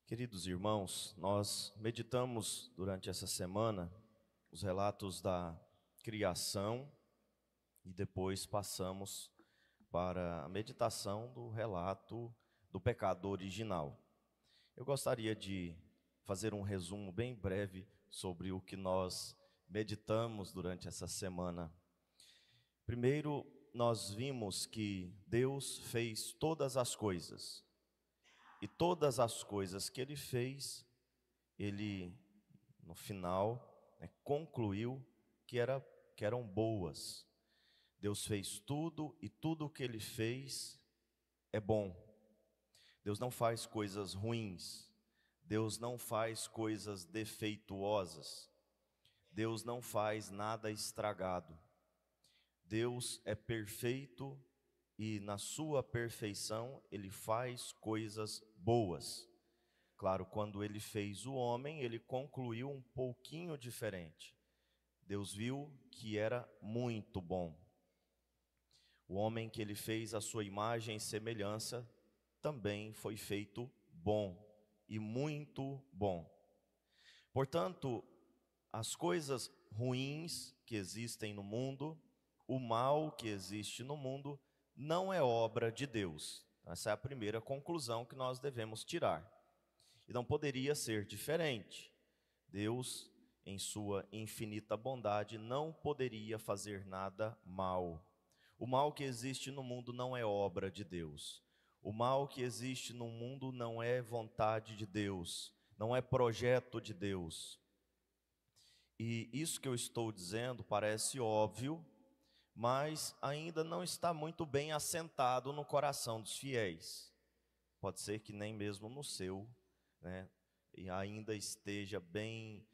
Queridos irmãos, nós meditamos durante essa semana os relatos da criação e depois passamos para a meditação do relato do pecado original. Eu gostaria de fazer um resumo bem breve sobre o que nós meditamos durante essa semana. Primeiro, nós vimos que Deus fez todas as coisas. E todas as coisas que ele fez, ele, no final, concluiu que eram boas. Deus fez tudo e tudo o que ele fez é bom. Deus não faz coisas ruins. Deus não faz coisas defeituosas. Deus não faz nada estragado. Deus é perfeito e na sua perfeição ele faz coisas boas. Claro, quando ele fez o homem, ele concluiu um pouquinho diferente. Deus viu que era muito bom. O homem que ele fez à sua imagem e semelhança também foi feito bom e muito bom. Portanto, as coisas ruins que existem no mundo, o mal que existe no mundo, não é obra de Deus. Essa é a primeira conclusão que nós devemos tirar. E não poderia ser diferente. Deus, em sua infinita bondade, não poderia fazer nada mal. O mal que existe no mundo não é obra de Deus. O mal que existe no mundo não é vontade de Deus, não é projeto de Deus. E isso que eu estou dizendo parece óbvio, mas ainda não está muito bem assentado no coração dos fiéis. Pode ser que nem mesmo no seu, né? E ainda esteja bem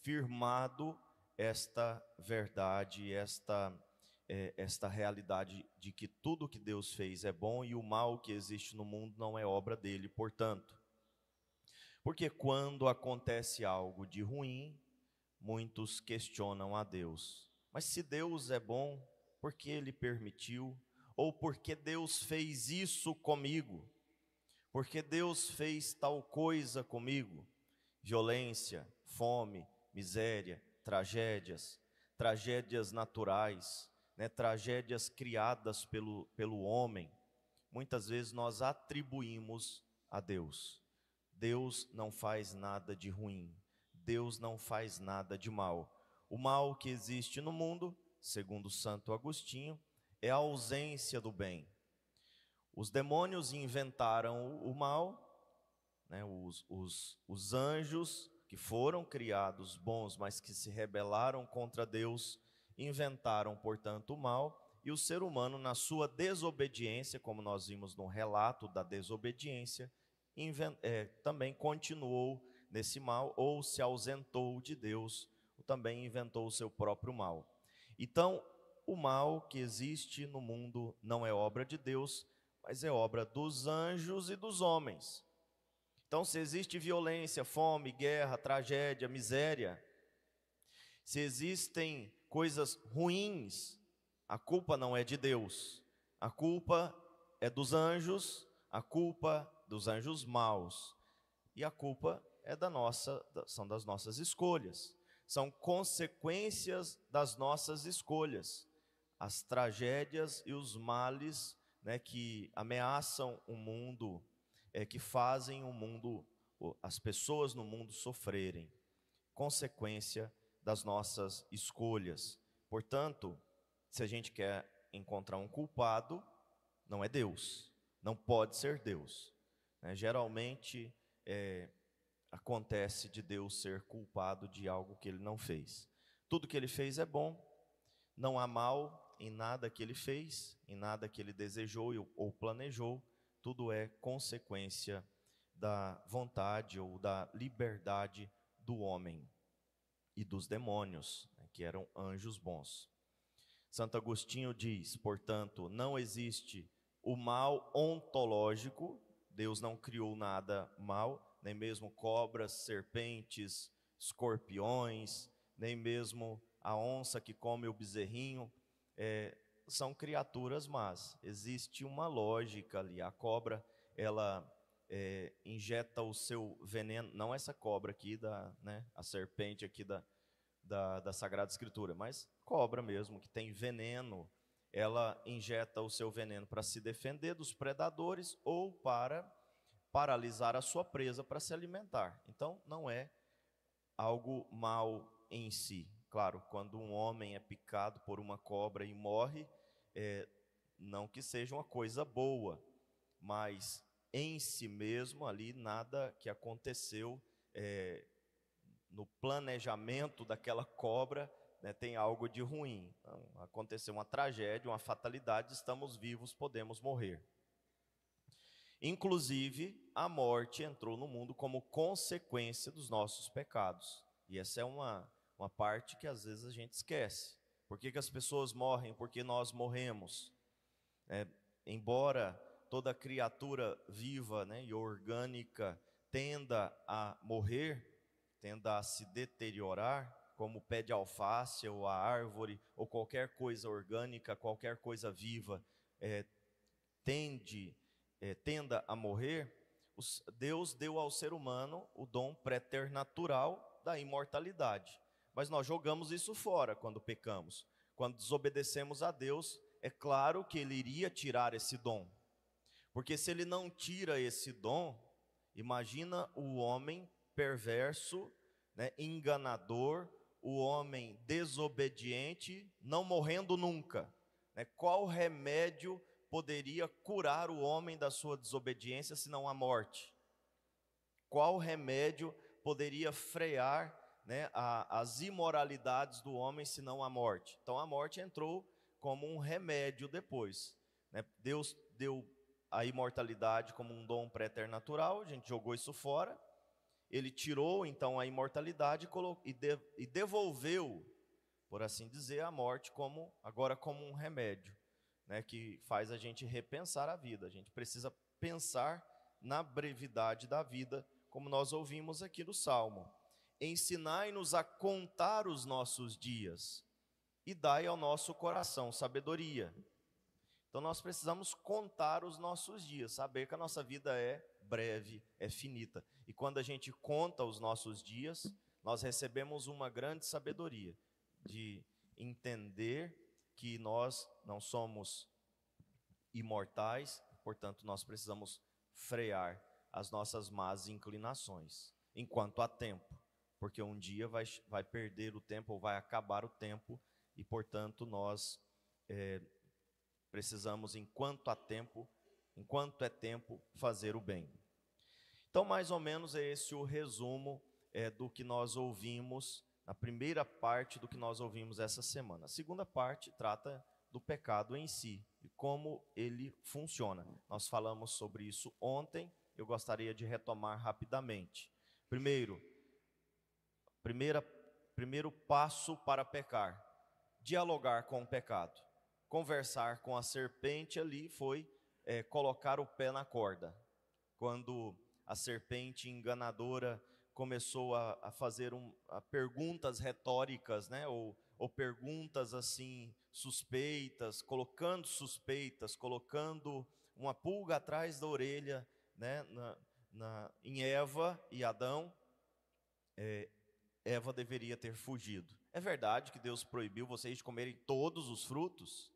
firmado esta verdade, esta realidade de que tudo que Deus fez é bom e o mal que existe no mundo não é obra dele, portanto. Porque quando acontece algo de ruim, muitos questionam a Deus. Mas se Deus é bom, por que ele permitiu? Ou por que Deus fez isso comigo? Porque Deus fez tal coisa comigo? Violência, fome, miséria, tragédias naturais, tragédias criadas pelo homem. Muitas vezes nós atribuímos a Deus. Deus não faz nada de ruim. Deus não faz nada de mal. O mal que existe no mundo, segundo Santo Agostinho, é a ausência do bem. Os demônios inventaram o mal, os anjos que foram criados bons, mas que se rebelaram contra Deus, inventaram, portanto, o mal, e o ser humano, na sua desobediência, como nós vimos no relato da desobediência, também continuou nesse mal, ou se ausentou de Deus, ou também inventou o seu próprio mal. Então, o mal que existe no mundo não é obra de Deus, mas é obra dos anjos e dos homens. Então, se existe violência, fome, guerra, tragédia, miséria, se existem coisas ruins, a culpa não é de Deus, a culpa é dos anjos, a culpa dos anjos maus, e a culpa são das nossas escolhas, são consequências das nossas escolhas, as tragédias e os males, que ameaçam o mundo, que fazem o mundo, as pessoas no mundo sofrerem, consequência das nossas escolhas. Portanto, se a gente quer encontrar um culpado, não é Deus, não pode ser Deus. Geralmente acontece de Deus ser culpado de algo que ele não fez. Tudo que ele fez é bom, não há mal em nada que ele fez, em nada que ele desejou ou planejou, tudo é consequência da vontade ou da liberdade do homem e dos demônios, que eram anjos bons. Santo Agostinho diz, portanto, não existe o mal ontológico, Deus não criou nada mal, nem mesmo cobras, serpentes, escorpiões, nem mesmo a onça que come o bezerrinho, são criaturas más. Existe uma lógica ali. A cobra, ela injeta o seu veneno, não essa cobra aqui, a serpente aqui da Sagrada Escritura, mas cobra mesmo, que tem veneno, ela injeta o seu veneno para se defender dos predadores ou para paralisar a sua presa para se alimentar. Então, não é algo mal em si. Claro, quando um homem é picado por uma cobra e morre, não que seja uma coisa boa, mas em si mesmo ali nada que aconteceu no planejamento daquela cobra, né, tem algo de ruim. Então, aconteceu uma tragédia, uma fatalidade, estamos vivos, podemos morrer. Inclusive, a morte entrou no mundo como consequência dos nossos pecados. E essa é uma parte que às vezes a gente esquece. Por que as pessoas morrem? Porque nós morremos. Embora toda criatura viva, né, e orgânica tenda a morrer, tenda a se deteriorar, como o pé de alface ou a árvore, ou qualquer coisa orgânica, qualquer coisa viva, tenda a morrer, Deus deu ao ser humano o dom preternatural da imortalidade. Mas nós jogamos isso fora quando pecamos. Quando desobedecemos a Deus, é claro que Ele iria tirar esse dom. Porque se Ele não tira esse dom, imagina o homem perverso, né, enganador, o homem desobediente, não morrendo nunca. Né? Qual remédio poderia curar o homem da sua desobediência senão a morte? Qual remédio poderia frear, né, as imoralidades do homem senão a morte? Então a morte entrou como um remédio depois, né? Deus deu a imortalidade como um dom preternatural, a gente jogou isso fora. Ele tirou então a imortalidade e devolveu, por assim dizer, a morte agora como um remédio, né, que faz a gente repensar a vida. A gente precisa pensar na brevidade da vida, como nós ouvimos aqui no Salmo. Ensinai-nos a contar os nossos dias e dai ao nosso coração sabedoria. Então nós precisamos contar os nossos dias, saber que a nossa vida é breve, é finita. E quando a gente conta os nossos dias, nós recebemos uma grande sabedoria de entender que nós não somos imortais, portanto nós precisamos frear as nossas más inclinações, enquanto há tempo, porque um dia vai perder o tempo, ou vai acabar o tempo, e portanto nós precisamos, enquanto é tempo, fazer o bem. Então, mais ou menos é esse o resumo do que nós ouvimos, a primeira parte do que nós ouvimos essa semana. A segunda parte trata do pecado em si e como ele funciona. Nós falamos sobre isso ontem, eu gostaria de retomar rapidamente. Primeiro passo para pecar: dialogar com o pecado. Conversar com a serpente ali foi colocar o pé na corda. Quando a serpente enganadora começou a fazer perguntas retóricas, né, ou perguntas assim suspeitas, colocando uma pulga atrás da orelha, né, em Eva e Adão, Eva deveria ter fugido. É verdade que Deus proibiu vocês de comerem todos os frutos?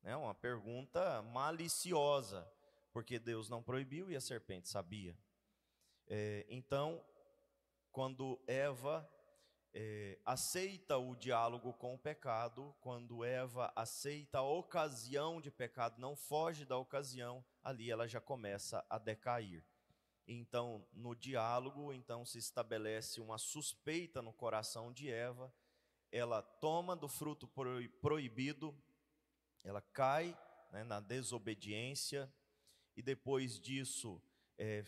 É uma pergunta maliciosa, porque Deus não proibiu e a serpente sabia. Então, quando Eva aceita o diálogo com o pecado, quando Eva aceita a ocasião de pecado, não foge da ocasião, ali ela já começa a decair. Então, no diálogo, então se estabelece uma suspeita no coração de Eva, ela toma do fruto proibido, ela cai, né, na desobediência, e depois disso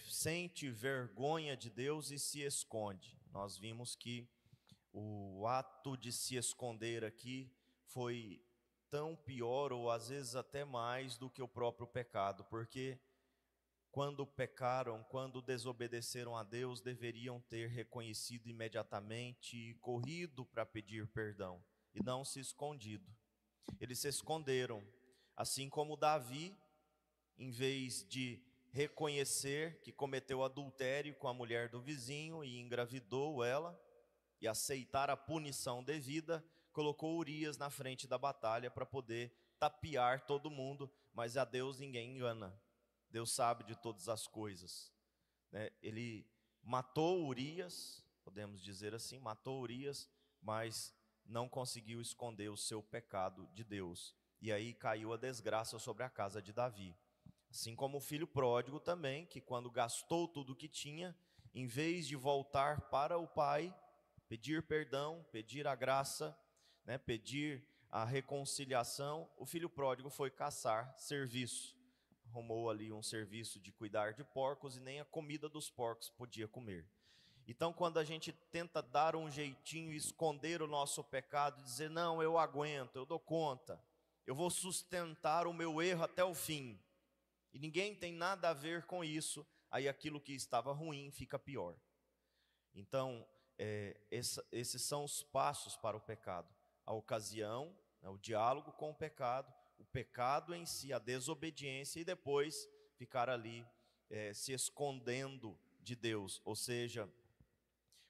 sente vergonha de Deus e se esconde. Nós vimos que o ato de se esconder aqui foi tão pior, ou às vezes até mais, do que o próprio pecado, porque quando pecaram, quando desobedeceram a Deus, deveriam ter reconhecido imediatamente e corrido para pedir perdão, e não se escondido. Eles se esconderam, assim como Davi, em vez de reconhecer que cometeu adultério com a mulher do vizinho e engravidou ela, e aceitar a punição devida, colocou Urias na frente da batalha para poder tapear todo mundo, mas a Deus ninguém engana. Deus sabe de todas as coisas, né? Ele matou Urias, podemos dizer assim, matou Urias, mas não conseguiu esconder o seu pecado de Deus. E aí caiu a desgraça sobre a casa de Davi. Assim como o filho pródigo também, que quando gastou tudo o que tinha, em vez de voltar para o pai, pedir perdão, pedir a graça, né, pedir a reconciliação, o filho pródigo foi caçar serviço. Arrumou ali um serviço de cuidar de porcos e nem a comida dos porcos podia comer. Então, quando a gente tenta dar um jeitinho, esconder o nosso pecado, dizer, não, eu aguento, eu dou conta, eu vou sustentar o meu erro até o fim, e ninguém tem nada a ver com isso, aí aquilo que estava ruim fica pior. Então, esses são os passos para o pecado: a ocasião, né, o diálogo com o pecado em si, a desobediência, e depois ficar ali se escondendo de Deus, ou seja,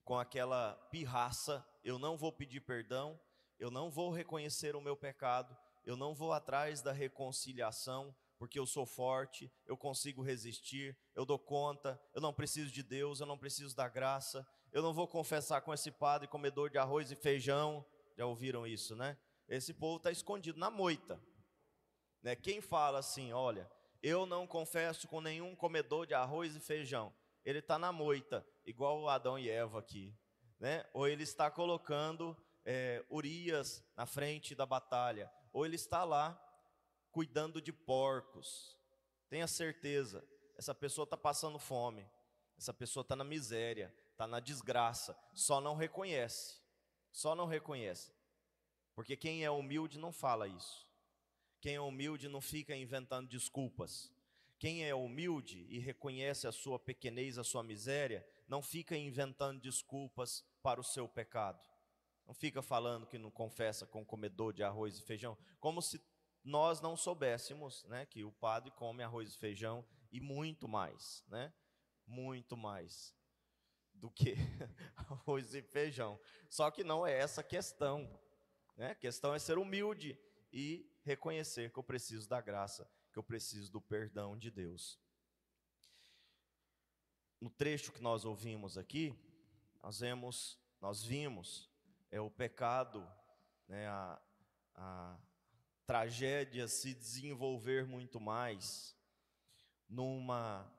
com aquela pirraça: eu não vou pedir perdão, eu não vou reconhecer o meu pecado, eu não vou atrás da reconciliação, porque eu sou forte, eu consigo resistir, eu dou conta, eu não preciso de Deus, eu não preciso da graça, eu não vou confessar com esse padre comedor de arroz e feijão. Já ouviram isso, né? Esse povo está escondido na moita, né? Quem fala assim, olha, eu não confesso com nenhum comedor de arroz e feijão, ele está na moita, igual o Adão e Eva aqui, né? Ou ele está colocando Urias na frente da batalha, ou ele está lá cuidando de porcos. Tenha certeza, essa pessoa está passando fome, essa pessoa está na miséria, está na desgraça, só não reconhece, porque quem é humilde não fala isso, quem é humilde não fica inventando desculpas, quem é humilde e reconhece a sua pequenez, a sua miséria, não fica inventando desculpas para o seu pecado, não fica falando que não confessa com comedor de arroz e feijão, como se nós não soubéssemos, né, que o padre come arroz e feijão e muito mais, né, muito mais do que arroz e feijão. Só que não é essa a questão, né? A questão é ser humilde e reconhecer que eu preciso da graça, que eu preciso do perdão de Deus. No trecho que nós ouvimos aqui, nós vimos o pecado, né, a tragédia se desenvolver muito mais numa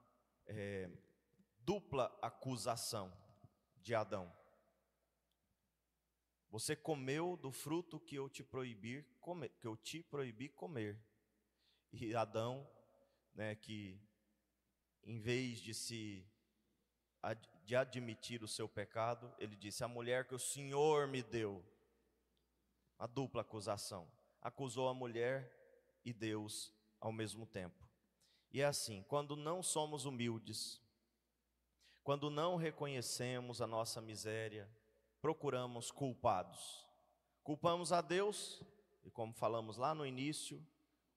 dupla acusação de Adão. Você comeu do fruto que eu te proibi comer. E Adão, né, que em vez de admitir o seu pecado, ele disse: a mulher que o Senhor me deu. A dupla acusação. Acusou a mulher e Deus ao mesmo tempo. E é assim, quando não somos humildes, quando não reconhecemos a nossa miséria, procuramos culpados. Culpamos a Deus, e como falamos lá no início,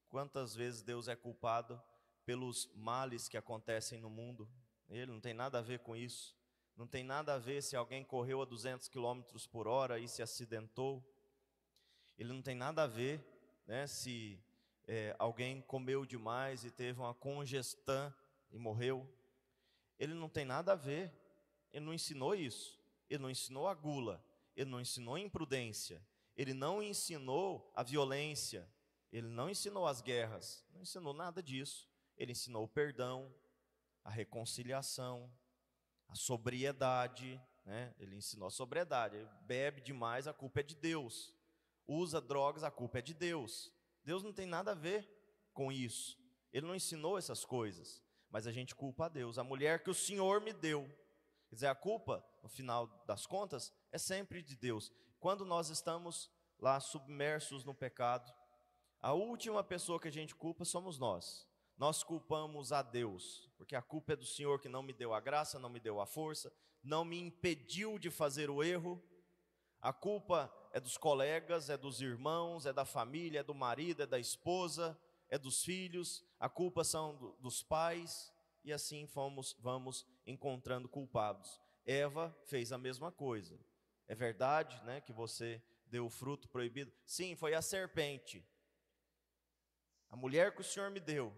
quantas vezes Deus é culpado pelos males que acontecem no mundo? Ele não tem nada a ver com isso. Não tem nada a ver se alguém correu a 200 km por hora e se acidentou. Ele não tem nada a ver, né, se alguém comeu demais e teve uma congestão e morreu. Ele não tem nada a ver. Ele não ensinou isso. Ele não ensinou a gula. Ele não ensinou a imprudência. Ele não ensinou a violência. Ele não ensinou as guerras. Não ensinou nada disso. Ele ensinou o perdão, a reconciliação, a sobriedade, né? Ele ensinou a sobriedade. Ele bebe demais, a culpa é de Deus. Usa drogas, a culpa é de Deus. Deus não tem nada a ver com isso. Ele não ensinou essas coisas, mas a gente culpa a Deus. A mulher que o Senhor me deu. Quer dizer, a culpa, no final das contas, é sempre de Deus. Quando nós estamos lá submersos no pecado, a última pessoa que a gente culpa somos nós. Nós culpamos a Deus, porque a culpa é do Senhor que não me deu a graça, não me deu a força, não me impediu de fazer o erro. A culpa é dos colegas, é dos irmãos, é da família, é do marido, é da esposa, é dos filhos. A culpa são dos pais, e assim vamos encontrando culpados. Eva fez a mesma coisa. É verdade, né, que você deu o fruto proibido? Sim, foi a serpente. A mulher que o Senhor me deu.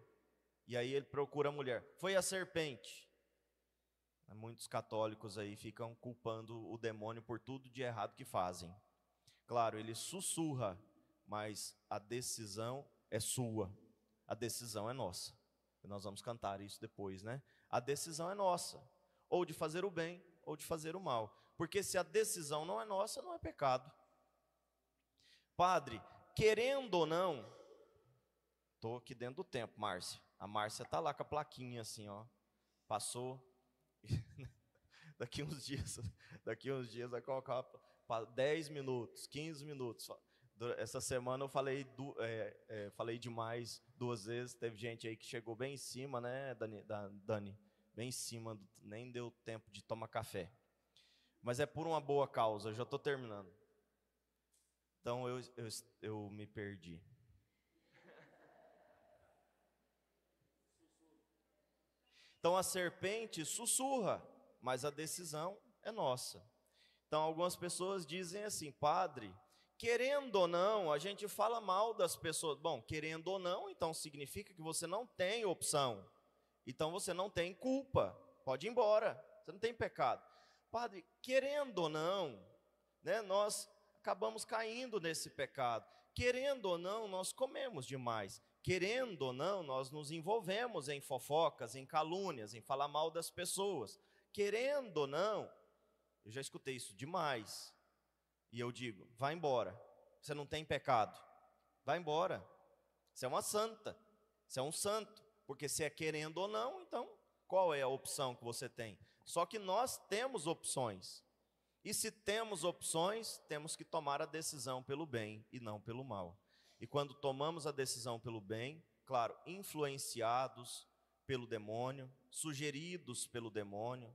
E aí ele procura a mulher. Foi a serpente. Muitos católicos aí ficam culpando o demônio por tudo de errado que fazem. Claro, ele sussurra, mas a decisão é sua. A decisão é nossa. Nós vamos cantar isso depois, né? A decisão é nossa, ou de fazer o bem, ou de fazer o mal. Porque se a decisão não é nossa, não é pecado. Padre, querendo ou não, estou aqui dentro do tempo, Márcia. A Márcia está lá com a plaquinha assim, ó. Passou. Daqui uns dias vai colocar 10 minutos, 15 minutos. Essa semana eu falei demais 2 vezes. Teve gente aí que chegou bem em cima, né, Dani? Bem em cima, nem deu tempo de tomar café. Mas é por uma boa causa, eu já estou terminando. Então eu me perdi. Então a serpente sussurra, mas a decisão é nossa. Então algumas pessoas dizem assim: padre, querendo ou não, a gente fala mal das pessoas. Bom, querendo ou não, então significa que você não tem opção. Então você não tem culpa. Pode ir embora, você não tem pecado. Padre, querendo ou não, né, nós acabamos caindo nesse pecado. Querendo ou não, nós comemos demais. Querendo ou não, nós nos envolvemos em fofocas, em calúnias, em falar mal das pessoas. Querendo ou não, eu já escutei isso demais. E eu digo: vai embora, você não tem pecado. Vai embora, você é uma santa, você é um santo. Porque se é querendo ou não, então qual é a opção que você tem? Só que nós temos opções. E se temos opções, temos que tomar a decisão pelo bem e não pelo mal. E quando tomamos a decisão pelo bem, claro, influenciados pelo demônio, sugeridos pelo demônio.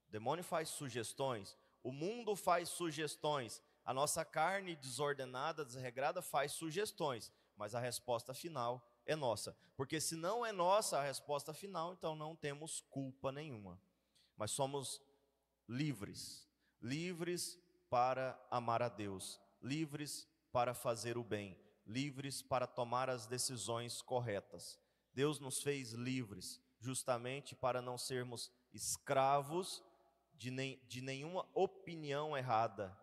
O demônio faz sugestões, o mundo faz sugestões, a nossa carne desordenada, desregrada faz sugestões, mas a resposta final é nossa. Porque se não é nossa a resposta final, então não temos culpa nenhuma. Mas somos livres. Livres para amar a Deus, livres para fazer o bem, livres para tomar as decisões corretas. Deus nos fez livres justamente para não sermos escravos de nenhuma opinião errada.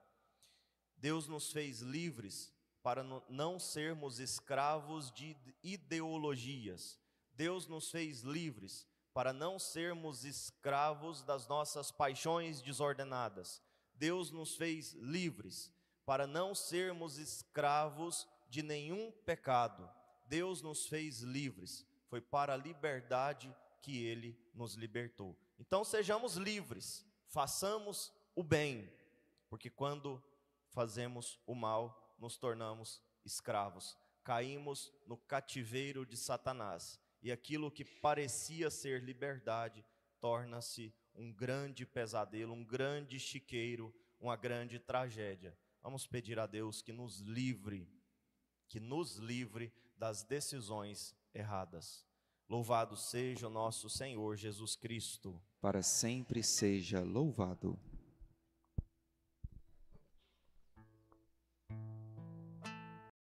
Deus nos fez livres para não sermos escravos de ideologias. Deus nos fez livres para não sermos escravos das nossas paixões desordenadas. Deus nos fez livres para não sermos escravos de nenhum pecado. Deus nos fez livres, foi para a liberdade que Ele nos libertou. Então sejamos livres, façamos o bem, porque quando fazemos o mal, nos tornamos escravos, caímos no cativeiro de Satanás. E aquilo que parecia ser liberdade torna-se um grande pesadelo, um grande chiqueiro, uma grande tragédia. Vamos pedir a Deus que nos livre das decisões erradas. Louvado seja o nosso Senhor Jesus Cristo. Para sempre seja louvado.